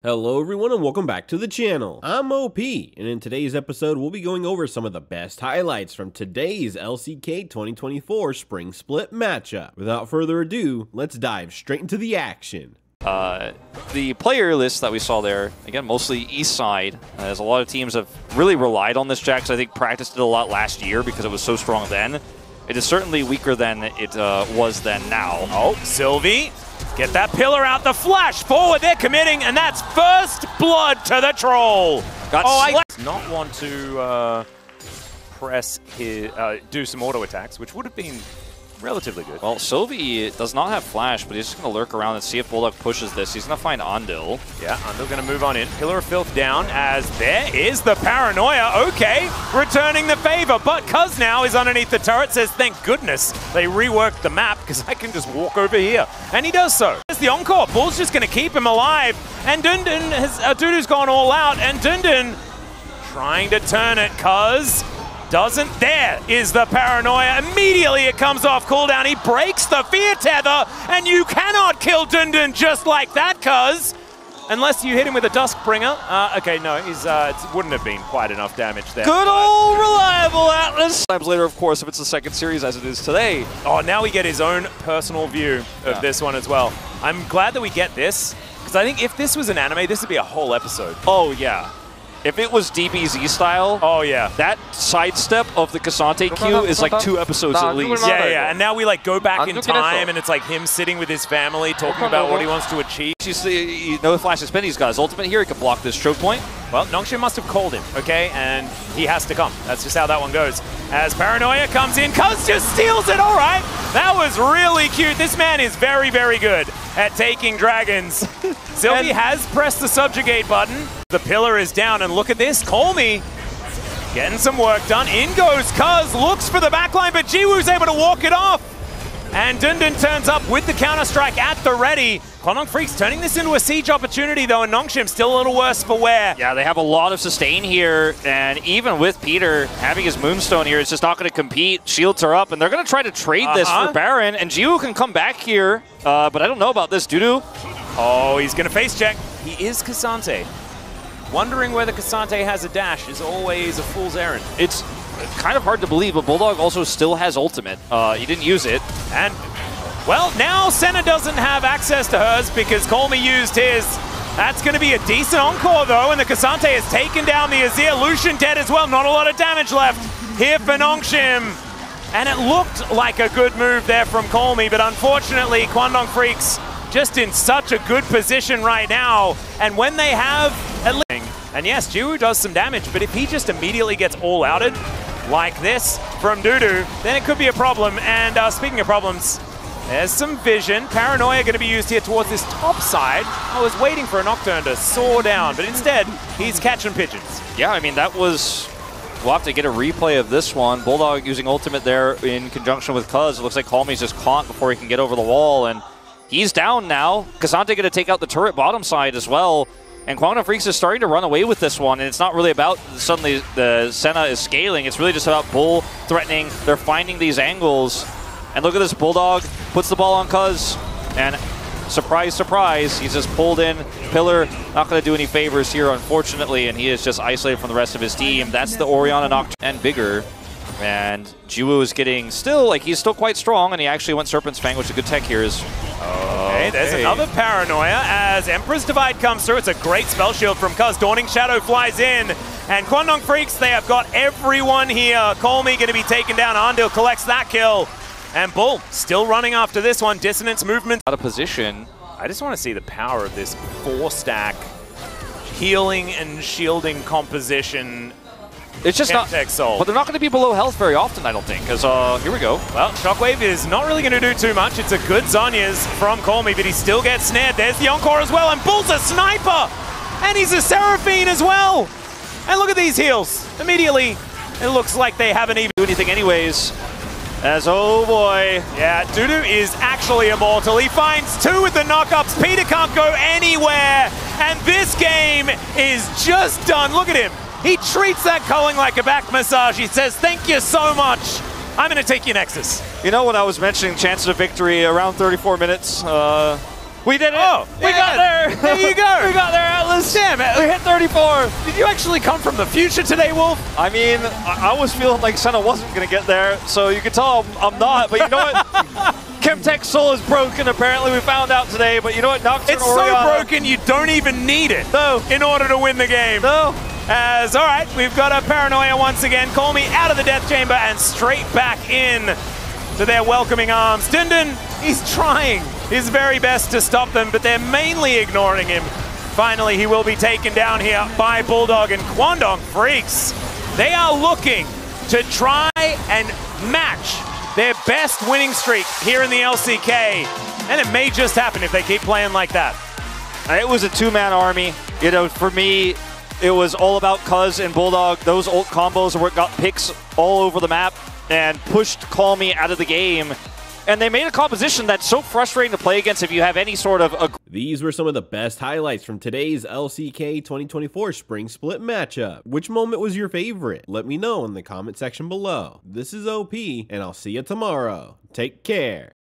Hello everyone and welcome back to the channel. I'm OP, and in today's episode we'll be going over some of the best highlights from today's LCK 2024 Spring Split matchup. Without further ado, let's dive straight into the action. The player list that we saw there, again, mostly east side, as a lot of teams have really relied on this Jax. I think practiced it a lot last year because it was so strong then. It is certainly weaker than it was then now. Oh, Sylvie, get that pillar out, the flash forward, they're committing, and that's first blood to the troll. I not want to press his, do some auto attacks, which would have been relatively good. Well, Sylvie does not have flash, but he's just going to lurk around and see if Bulldog pushes this. He's going to find Andil. Yeah, Andil going to move on in. Pillar of Filth down as there is the paranoia. Okay, returning the favor, but Cuz now is underneath the turret, says thank goodness they reworked the map because I can just walk over here. And he does so. There's the encore. Bull's just going to keep him alive. And Dundun has, Dudu's gone all out, and Dundun trying to turn it. Cuz doesn't. There is the paranoia. Immediately it comes off cooldown. He breaks the fear tether, and you cannot kill Dundun just like that, Cuz. Unless you hit him with a Duskbringer. Okay, no, he's it wouldn't have been quite enough damage there. Good old reliable Atlas. Times later, of course, if it's the second series as it is today. Oh, now we get his own personal view of this one as well. I'm glad that we get this, because I think if this was an anime, this would be a whole episode. Oh, yeah. If it was DBZ style, oh yeah, that sidestep of the Cassante Q is like 2 episodes at least. Yeah, and now we like go back in time, and it's like him sitting with his family talking about what he wants to achieve. You know, Flash is spinning. He's got his ultimate here. He can block this choke point. Well, Nongshim must have called him, okay, and he has to come. That's just how that one goes. As Paranoia comes in, Cuz just steals it. All right, that was really cute. This man is very, very good at taking dragons. Sylvie has pressed the subjugate button. The pillar is down, and look at this. Call me. Getting some work done. In goes Cuz, looks for the backline, but Jiwoo's able to walk it off. And Dundun turns up with the counter-strike at the ready. Kwangdong Freecs turning this into a siege opportunity, though, and Nongshim still a little worse for wear. Yeah, they have a lot of sustain here, and even with Peter having his Moonstone here, it's just not going to compete. Shields are up, and they're going to try to trade this for Baron, and Jiwoo can come back here, but I don't know about this. Dudu. Oh, he's going to face check. He is Cassante. Wondering whether Cassante has a dash is always a fool's errand. It's kind of hard to believe, but Bulldog also still has ultimate. He didn't use it. And, well, now Senna doesn't have access to hers because Colmy used his. That's going to be a decent encore, though, and the Cassante has taken down the Azir. Lucian dead as well. Not a lot of damage left here for Nongshim. And it looked like a good move there from Colmy, but unfortunately, Kwangdong Freecs just in such a good position right now. And when they have a and yes, Jiwoo does some damage, but if he just immediately gets all outed like this from Dudu, then it could be a problem. And speaking of problems, there's some vision. Paranoia going to be used here towards this top side. I was waiting for a Nocturne to soar down, but instead, he's catching pigeons. Yeah, I mean, that was... We'll have to get a replay of this one. Bulldog using ultimate there in conjunction with Cuz. It looks like Calmy's just caught before he can get over the wall, and he's down now. Cassante going to take out the turret bottom side as well. And Kwangdong Freecs is starting to run away with this one, and it's not really about suddenly the Senna is scaling. It's really just about Bull threatening. They're finding these angles. And look at this, Bulldog puts the ball on Cuz, and surprise, surprise, he's just pulled in. Pillar not going to do any favors here, unfortunately, and he is just isolated from the rest of his team. That's the Orianna Nocturne and bigger. And Jiwoo is getting still, like, he's still quite strong, and he actually went Serpent's Fang, which is a good tech here. Okay, there's another Paranoia as Emperor's Divide comes through. It's a great spell shield from Cuz. Dawning Shadow flies in, and Kwangdong Freecs, they have got everyone here. Colmy going to be taken down. Andil collects that kill. And Bull still running after this one. Dissonance movement. Out of position. I just want to see the power of this 4-stack healing and shielding composition. It's just not, but they're not going to be below health very often, I don't think, because here we go. Well, Shockwave is not really going to do too much. It's a good Zhonya's from Colmy, but he still gets snared. There's the encore as well, and Bull's a sniper! And he's a Seraphine as well! And look at these heals. Immediately, it looks like they haven't even do anything anyways. As, oh boy. Yeah, Dudu is actually immortal. He finds 2 with the knockups. Peter can't go anywhere, and this game is just done. Look at him. He treats that culling like a back massage. He says, thank you so much. I'm going to take your Nexus. You know, when I was mentioning chances of victory around 34 minutes, We did it! Oh, we got there! There you go! We got there, Atlas! Damn it! We hit 34! Did you actually come from the future today, Wolf? I mean, I was feeling like Senna wasn't going to get there, so you can tell I'm not, but you know what? Chemtech's soul is broken, apparently we found out today, but you know what? Nocturne It's so broken you don't even need it in order to win the game. No. As, all right, we've got a Paranoia once again. Call me out of the death chamber and straight back in to their welcoming arms. Dundun, he's trying his very best to stop them, but they're mainly ignoring him. Finally, he will be taken down here by Bulldog and Kwangdong Freecs. They are looking to try and match their best winning streak here in the LCK, and it may just happen if they keep playing like that. It was a two-man army. You know, for me, it was all about Cuz and Bulldog. Those ult combos are what got picks all over the map and pushed Call Me out of the game. And they made a composition that's so frustrating to play against if you have any sort of... These were some of the best highlights from today's LCK 2024 Spring Split matchup. Which moment was your favorite? Let me know in the comment section below. This is OP, and I'll see you tomorrow. Take care.